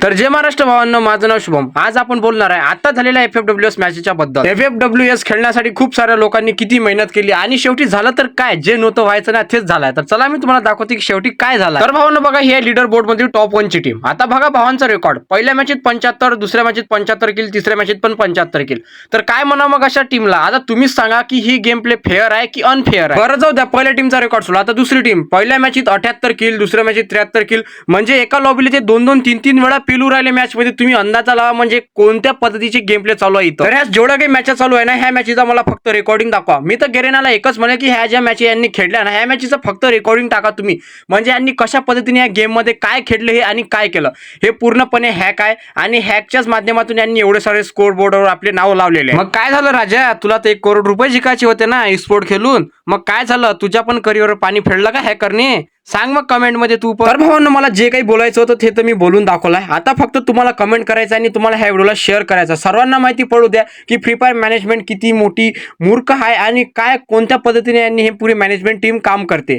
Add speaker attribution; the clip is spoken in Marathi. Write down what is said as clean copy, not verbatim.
Speaker 1: तर जय महाराष्ट्र भावांनो, माझं नाव शुभम. आज आपण बोलणार आहे आता झालेल्या FFWS मॅचच्या बद्दल. FFWS खेळण्यासाठी खूप साऱ्या लोकांनी किती मेहनत केली आणि शेवटी झालं तर काय, जे नव्हतं व्हायचं ना तेच झालंय. तर चला मी तुम्हाला दाखवते की शेवटी काय झालं. तर भावांनो बघा, ही लीडर बोर्ड मध्ये टॉप 1 ची टीम. आता बघा भावांचा रेकॉर्ड, पहिल्या मॅचेत 75, दुसऱ्या मॅचेत 75 किल, तिसऱ्या मॅचेत पण 75 किल. तर काय म्हणा मग अशा टीमला. आता तुम्हीच सांगा की ही गेम प्ले फेअर आहे की अनफेअर आहे. बरं जाऊ द्या, पहिल्या टीमचा रेकॉर्ड सोडा. आता दुसरी टीम, पहिल्या मॅचेत 78 किल, दुसऱ्या मॅचेत 73 किल, म्हणजे एका लॉबीला ते 2-2, 3-3 वेळा पिलू राहिले मॅच मध्ये. तुम्ही अंदाजा लावा म्हणजे कोणत्या पद्धतीचे गेम प्ले चालू आहे इथं. तर ह्या जेवढ्या काही मॅचेस चालू आहे ना, ह्या मॅचेचा मला फक्त रेकॉर्डिंग दाखवा. मी तर गेरेनाला एकच म्हणेल की ह्या ज्या मॅच यांनी खेळल्या ना, ह्या मॅचेचं फक्त रेकॉर्डिंग टाका तुम्ही. म्हणजे यांनी कशा पद्धतीने या गेम मध्ये काय खेळले हे आणि काय केलं हे पूर्णपणे हॅक आहे आणि हॅकच्याच माध्यमातून यांनी एवढे सारे स्कोर बोर्डवर आपले नाव लावलेले. मग काय झालं राजा, तुला तर 1 करोड रुपये जिंकायचे होते ना स्पोर्ट खेळून. मग काय झालं, तुझ्या पण करिअरवर पाणी फेडलं का हॅकरने? सांग मग कमेंट मध्ये तू पण. तर भावांनो, मला जे काही बोलायचं होतं ते तर मी बोलून दाखवलंय. आता फक्त तुम्हाला कमेंट करायचं आणि तुम्हाला ह्या व्हिडिओला शेअर करायचा. सर्वांना माहिती पडू द्या की फ्री फायर मॅनेजमेंट किती मोठी मूर्ख आहे आणि काय कोणत्या पद्धतीने यांनी हे पुरी मॅनेजमेंट टीम काम करते.